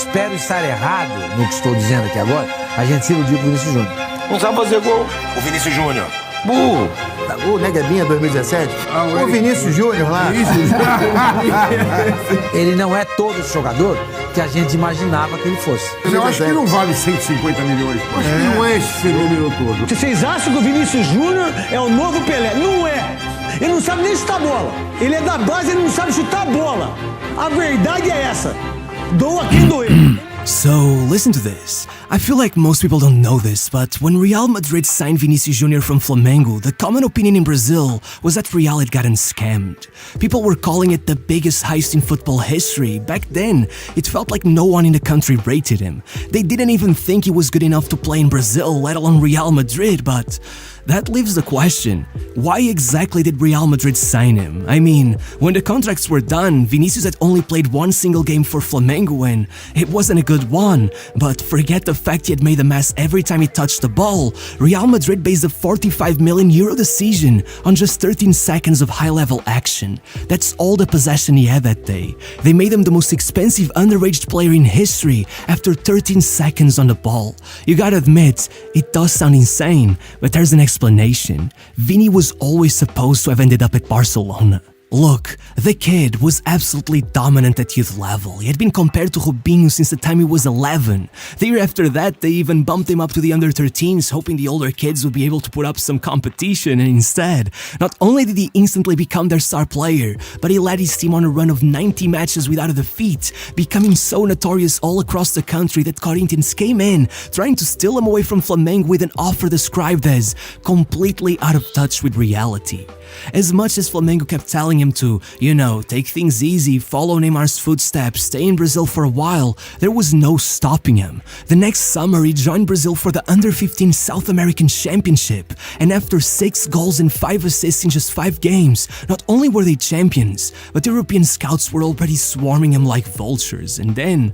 espero estar errado no que estou dizendo aqui agora, a gente se iludiu com o Vinicius Júnior. Não sabe fazer gol. O Vinicius Júnior. Burro! O Neguebinha 2017? O Vinicius Júnior lá. Ele não é todo esse jogador que a gente imaginava que ele fosse. Mas eu acho que não vale 150 milhões. Eu acho que não é esse fenômeno todo. Vocês acham que o Vinicius Júnior é o novo Pelé? Não é! Ele não sabe nem chutar bola. Ele é da base, ele não sabe chutar bola. A verdade é essa. Doa quem doer. So, listen to this. I feel like most people don't know this, but when Real Madrid signed Vinicius Jr. from Flamengo, the common opinion in Brazil was that Real had gotten scammed. People were calling it the biggest heist in football history. Back then, it felt like no one in the country rated him. They didn't even think he was good enough to play in Brazil, let alone Real Madrid, but that leaves the question, why exactly did Real Madrid sign him? I mean, when the contracts were done, Vinicius had only played one single game for Flamengo and it wasn't a good one, but forget the fact he had made a mess every time he touched the ball. Real Madrid based a €45 million decision on just 13 seconds of high-level action. That's all the possession he had that day. They made him the most expensive underage player in history after 13 seconds on the ball. You gotta admit, it does sound insane, but there's an explanation. Vini was always supposed to have ended up at Barcelona. Look, the kid was absolutely dominant at youth level. He had been compared to Robinho since the time he was 11. The year after that, they even bumped him up to the under-13s, hoping the older kids would be able to put up some competition, and instead, not only did he instantly become their star player, but he led his team on a run of 90 matches without a defeat, becoming so notorious all across the country that Corinthians came in, trying to steal him away from Flamengo with an offer described as completely out of touch with reality. As much as Flamengo kept telling him to, take things easy, follow Neymar's footsteps, stay in Brazil for a while, there was no stopping him. The next summer, he joined Brazil for the Under-15 South American Championship, and after 6 goals and 5 assists in just 5 games, not only were they champions, but European scouts were already swarming him like vultures. And then,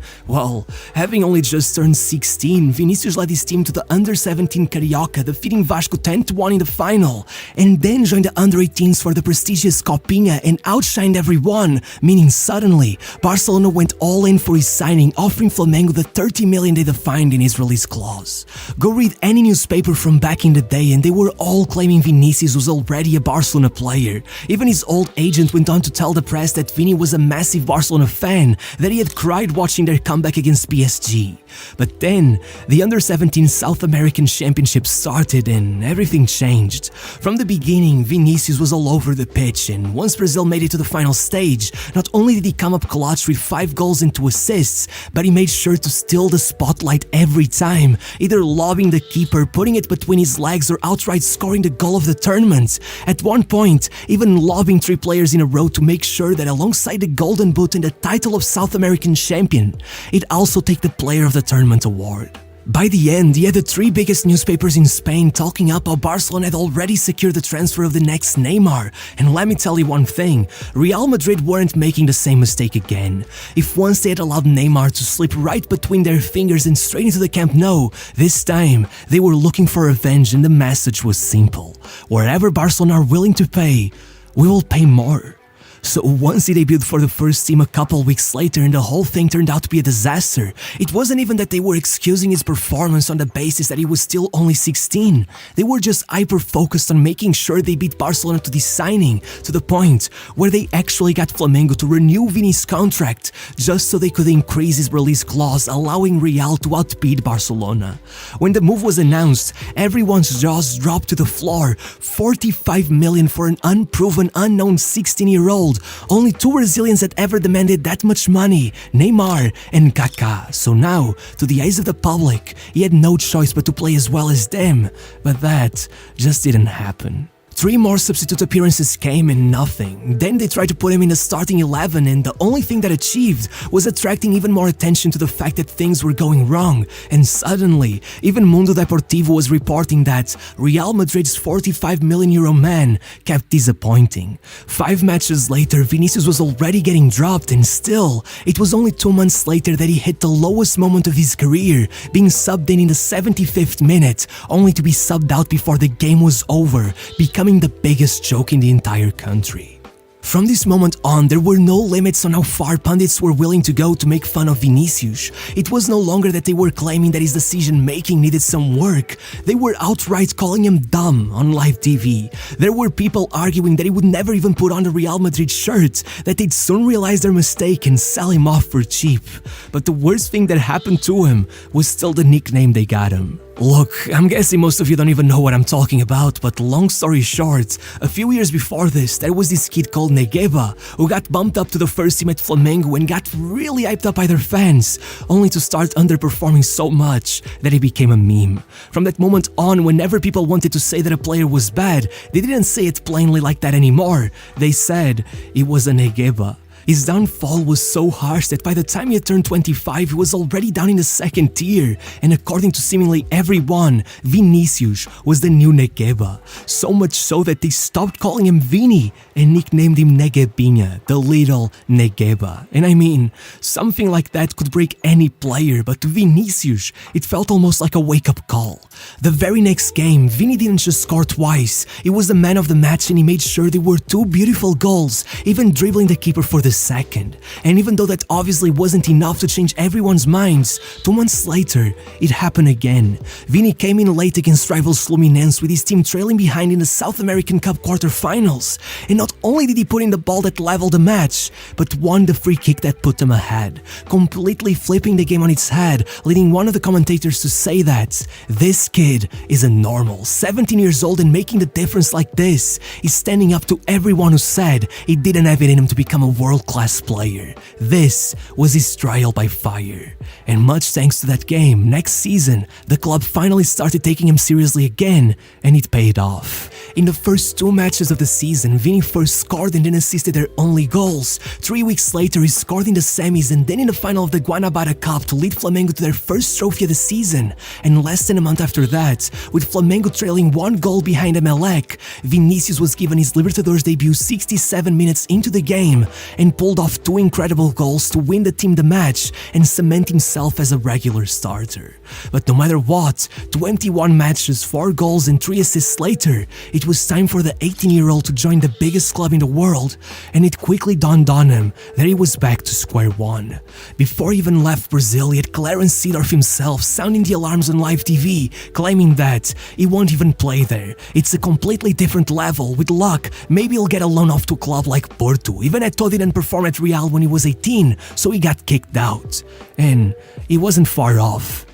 having only just turned 16, Vinicius led his team to the Under-17 Carioca, defeating Vasco 10-1 in the final, and then joined the Under-18s for the prestigious Copinha and outshined everyone, meaning suddenly, Barcelona went all in for his signing, offering Flamengo the $30 million they defined in his release clause. Go read any newspaper from back in the day and they were all claiming Vinicius was already a Barcelona player. Even his old agent went on to tell the press that Vini was a massive Barcelona fan, that he had cried watching their comeback against PSG. But then, the Under-17 South American Championship started and everything changed. From the beginning, Vinicius was all over the pitch, and once Brazil made it to the final stage, not only did he come up clutch with 5 goals and 2 assists, but he made sure to steal the spotlight every time, either lobbing the keeper, putting it between his legs, or outright scoring the goal of the tournament. At one point, even lobbing 3 players in a row to make sure that alongside the Golden Boot and the title of South American champion, he'd also take the Player of the Tournament award. By the end, he had the 3 biggest newspapers in Spain talking up how Barcelona had already secured the transfer of the next Neymar. And let me tell you one thing, Real Madrid weren't making the same mistake again. If once they had allowed Neymar to slip right between their fingers and straight into the Camp Nou, this time they were looking for revenge, and the message was simple. Wherever Barcelona are willing to pay, we will pay more. So once he debuted for the first team a couple weeks later and the whole thing turned out to be a disaster, it wasn't even that they were excusing his performance on the basis that he was still only 16. They were just hyper-focused on making sure they beat Barcelona to this signing, to the point where they actually got Flamengo to renew Vini's contract just so they could increase his release clause, allowing Real to outbid Barcelona. When the move was announced, everyone's jaws dropped to the floor. $45 million for an unproven, unknown 16-year-old. Only 2 Brazilians had ever demanded that much money, Neymar and Kaká. So now, to the eyes of the public, he had no choice but to play as well as them. But that just didn't happen. 3 more substitute appearances came and nothing. Then they tried to put him in the starting 11, and the only thing that achieved was attracting even more attention to the fact that things were going wrong. And suddenly, even Mundo Deportivo was reporting that Real Madrid's €45 million man kept disappointing. 5 matches later, Vinicius was already getting dropped, and still, it was only 2 months later that he hit the lowest moment of his career, being subbed in the 75th minute, only to be subbed out before the game was over, becoming the biggest joke in the entire country. From this moment on, there were no limits on how far pundits were willing to go to make fun of Vinicius. It was no longer that they were claiming that his decision-making needed some work. They were outright calling him dumb on live TV. There were people arguing that he would never even put on the Real Madrid shirt, that they'd soon realize their mistake and sell him off for cheap. But the worst thing that happened to him was still the nickname they got him. Look, I'm guessing most of you don't even know what I'm talking about, but long story short, a few years before this, there was this kid called Negueba who got bumped up to the first team at Flamengo and got really hyped up by their fans, only to start underperforming so much that he became a meme. From that moment on, whenever people wanted to say that a player was bad, they didn't say it plainly like that anymore. They said it was a Negueba. His downfall was so harsh that by the time he had turned 25, he was already down in the second tier, and according to seemingly everyone, Vinicius was the new Negueba. So much so that they stopped calling him Vini and nicknamed him Neguebinha, the little Negueba. And I mean, something like that could break any player, but to Vinicius, it felt almost like a wake-up call. The very next game, Vini didn't just score twice, he was the man of the match and he made sure there were 2 beautiful goals, even dribbling the keeper for the second. And even though that obviously wasn't enough to change everyone's minds, 2 months later, it happened again. Vini came in late against rivals Fluminense with his team trailing behind in the South American Cup quarterfinals. And not only did he put in the ball that leveled the match, but won the free kick that put them ahead, completely flipping the game on its head, leading one of the commentators to say that this kid is a normal, 17 years old and making the difference like this. He's standing up to everyone who said he didn't have it in him to become a world-class player. This was his trial by fire. And much thanks to that game, next season, the club finally started taking him seriously again, and it paid off. In the first 2 matches of the season, Vini first scored and then assisted their only goals. 3 weeks later, he scored in the semis and then in the final of the Guanabara Cup to lead Flamengo to their first trophy of the season. And less than a month after that, with Flamengo trailing 1 goal behind Emelec, Vinicius was given his Libertadores debut 67 minutes into the game and pulled off 2 incredible goals to win the team the match and cement himself as a regular starter. But no matter what, 21 matches, 4 goals and 3 assists later, it was time for the 18-year-old to join the biggest club in the world, and it quickly dawned on him that he was back to square one. Before he even left Brazil, he had Clarence Seedorf himself sounding the alarms on live TV, claiming that he won't even play there. It's a completely different level. With luck, maybe he'll get a loan off to a club like Porto. Even Eto'o didn't perform at Real when he was 18, so he got kicked out. And he wasn't far off.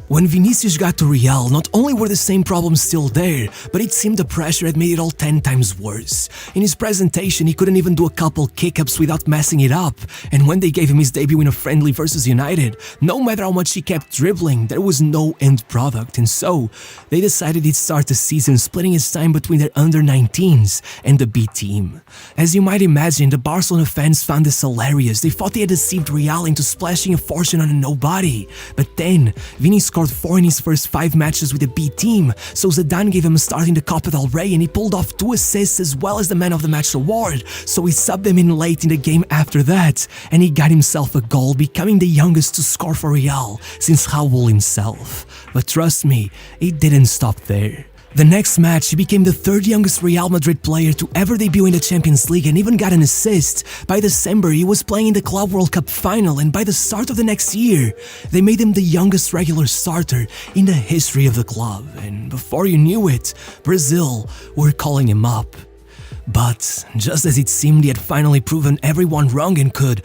When Vinicius got to Real, not only were the same problems still there, but it seemed the pressure had made it all 10 times worse. In his presentation, he couldn't even do a couple kick-ups without messing it up, and when they gave him his debut in a friendly versus United, no matter how much he kept dribbling, there was no end product, and so they decided he'd start the season splitting his time between their under-19s and the B team. As you might imagine, the Barcelona fans found this hilarious. They thought they had deceived Real into splashing a fortune on a nobody, but then Vini scored 4 in his first 5 matches with the B team, so Zidane gave him a start in the Copa del Rey and he pulled off 2 assists as well as the Man of the Match award, so he subbed him in late in the game after that, and he got himself a goal, becoming the youngest to score for Real since Raul himself. But trust me, it didn't stop there. The next match, he became the 3rd youngest Real Madrid player to ever debut in the Champions League and even got an assist. By December, he was playing in the Club World Cup final, and by the start of the next year, they made him the youngest regular starter in the history of the club. And before you knew it, Brazil were calling him up. But just as it seemed he had finally proven everyone wrong and could,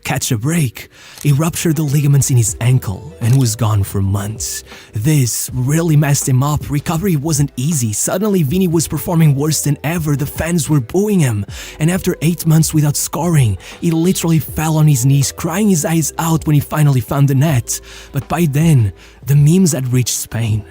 catch a break, he ruptured the ligaments in his ankle and was gone for months. This really messed him up. Recovery wasn't easy. Suddenly Vini was performing worse than ever. The fans were booing him, and after 8 months without scoring, he literally fell on his knees, crying his eyes out when he finally found the net. But by then, the memes had reached Spain.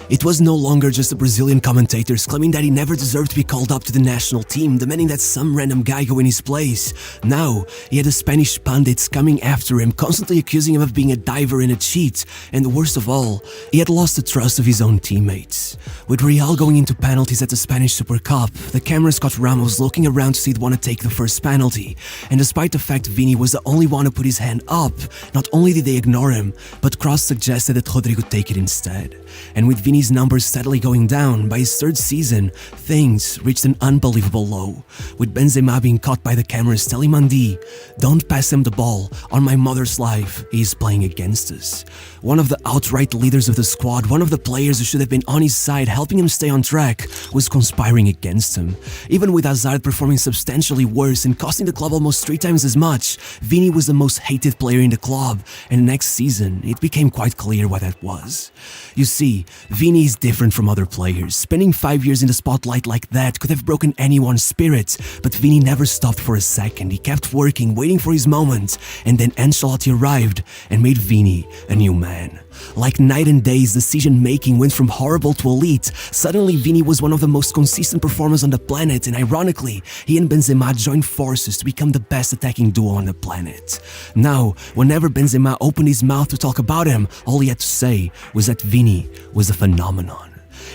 It was no longer just the Brazilian commentators claiming that he never deserved to be called up to the national team, demanding that some random guy go in his place. Now, he had the Spanish pundits coming after him, constantly accusing him of being a diver and a cheat, and the worst of all, he had lost the trust of his own teammates. With Real going into penalties at the Spanish Super Cup, the cameras caught Ramos looking around to see who'd want to take the first penalty, and despite the fact Vini was the only one to put his hand up, not only did they ignore him, but Kroos suggested that Rodrigo take it instead. And with with Vini's numbers steadily going down, by his third season, things reached an unbelievable low, with Benzema being caught by the cameras telling Mendy, "Don't pass him the ball, on my mother's life, he is playing against us." One of the outright leaders of the squad, one of the players who should have been on his side helping him stay on track, was conspiring against him. Even with Hazard performing substantially worse and costing the club almost 3 times as much, Vini was the most hated player in the club, and next season it became quite clear what that was. You see, Vini is different from other players. Spending 5 years in the spotlight like that could have broken anyone's spirit, but Vini never stopped for a second. He kept working, waiting for his moment, and then Ancelotti arrived and made Vini a new man. Like night and day, his decision-making went from horrible to elite. Suddenly, Vini was one of the most consistent performers on the planet, and ironically, he and Benzema joined forces to become the best attacking duo on the planet. Now, whenever Benzema opened his mouth to talk about him, all he had to say was that Vini was a phenomenon.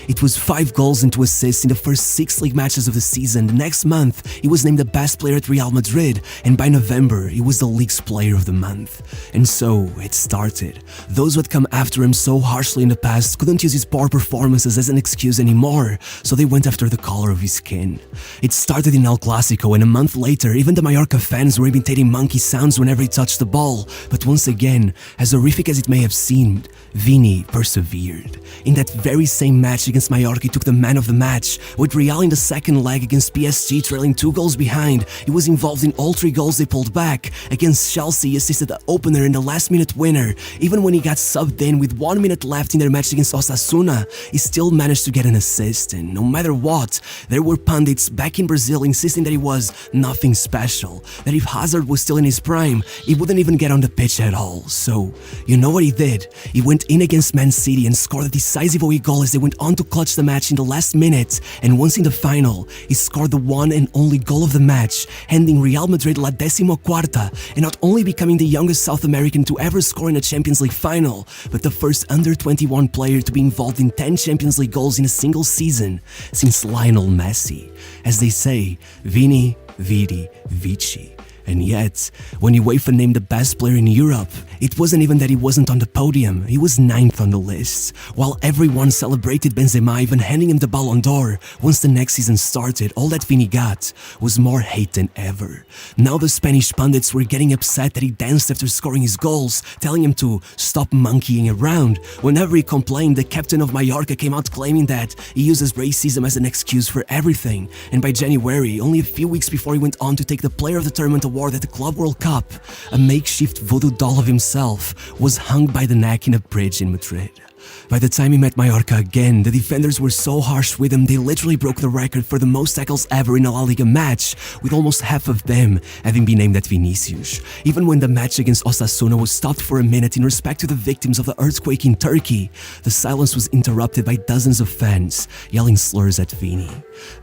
It was 5 goals and 2 assists in the first 6 league matches of the season. The next month, he was named the best player at Real Madrid, and by November, he was the league's player of the month. And so, it started. Those who had come after him so harshly in the past couldn't use his poor performances as an excuse anymore, so they went after the color of his skin. It started in El Clasico, and a month later, even the Mallorca fans were imitating monkey sounds whenever he touched the ball. But once again, as horrific as it may have seemed, Vini persevered. In that very same match against Mallorca, he took the man of the match. With Real in the second leg against PSG trailing 2 goals behind, he was involved in all 3 goals they pulled back. Against Chelsea, he assisted the opener and the last-minute winner. Even when he got subbed in with 1 minute left in their match against Osasuna, he still managed to get an assist. And no matter what, there were pundits back in Brazil insisting that he was nothing special, that if Hazard was still in his prime, he wouldn't even get on the pitch at all. So, you know what he did? He went in against Man City and scored a decisive away goal as they went on to clutch the match in the last minute, and once in the final, he scored the one and only goal of the match, handing Real Madrid La Decimocuarta, and not only becoming the youngest South American to ever score in a Champions League final, but the first under-21 player to be involved in 10 Champions League goals in a single season since Lionel Messi. As they say, Vini, Vidi, Vici. And yet, when UEFA named the best player in Europe, it wasn't even that he wasn't on the podium, he was 9th on the list. While everyone celebrated Benzema, even handing him the Ballon d'Or, once the next season started, all that Vini got was more hate than ever. Now the Spanish pundits were getting upset that he danced after scoring his goals, telling him to stop monkeying around. Whenever he complained, the captain of Mallorca came out claiming that he uses racism as an excuse for everything. And by January, only a few weeks before he went on to take the Player of the Tournament award at the Club World Cup, a makeshift voodoo doll of himself was hung by the neck in a bridge in Madrid. By the time he met Mallorca again, the defenders were so harsh with him they literally broke the record for the most tackles ever in a La Liga match, with almost half of them having been named at Vinicius. Even when the match against Osasuna was stopped for a minute in respect to the victims of the earthquake in Turkey, the silence was interrupted by dozens of fans yelling slurs at Vini.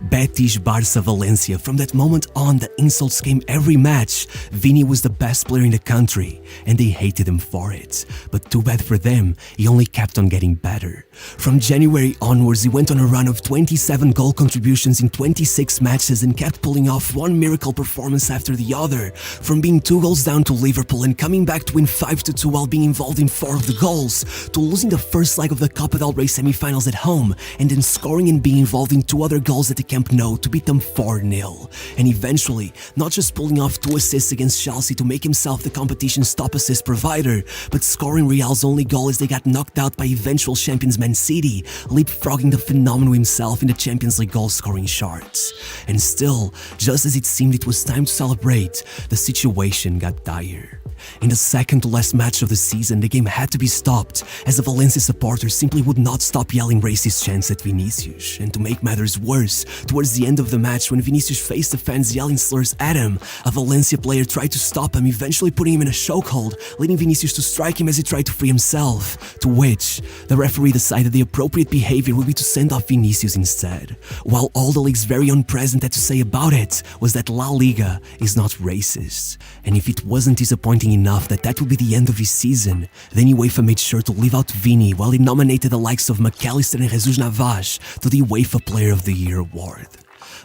Betis, Barça, Valencia, from that moment on the insults came every match. Vini was the best player in the country and they hated him for it. But too bad for them, he only kept on getting better. From January onwards, he went on a run of 27 goal contributions in 26 matches and kept pulling off one miracle performance after the other. From being 2 goals down to Liverpool and coming back to win 5-2 while being involved in 4 of the goals, to losing the first leg of the Copa del Rey semi-finals at home and then scoring and being involved in 2 other goals at the Camp Nou to beat them 4-0. And eventually, not just pulling off 2 assists against Chelsea to make himself the competition's top assist provider, but scoring Real's only goal as they got knocked out by eventual champions Man City, leapfrogging the phenomenon himself in the Champions League goal-scoring charts. And still, just as it seemed it was time to celebrate, the situation got dire. In the second to last match of the season, the game had to be stopped as the Valencia supporters simply would not stop yelling racist chants at Vinicius. And to make matters worse, towards the end of the match when Vinicius faced the fans yelling slurs at him, a Valencia player tried to stop him, eventually putting him in a chokehold, leading Vinicius to strike him as he tried to free himself, to which the referee decided the appropriate behavior would be to send off Vinicius instead. While all the league's very own president had to say about it was that La Liga is not racist. And if it wasn't disappointing enough that would be the end of his season, then UEFA made sure to leave out Vini while it nominated the likes of McAllister and Jesus Navas to the UEFA Player of the Year award.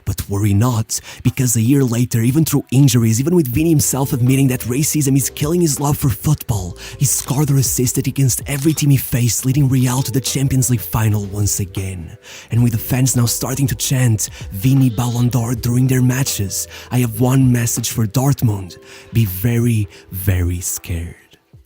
But worry not, because a year later, even through injuries, even with Vini himself admitting that racism is killing his love for football, he scored or assisted against every team he faced, leading Real to the Champions League final once again. And with the fans now starting to chant Vini Ballon d'Or during their matches, I have one message for Dortmund: be very, very scared.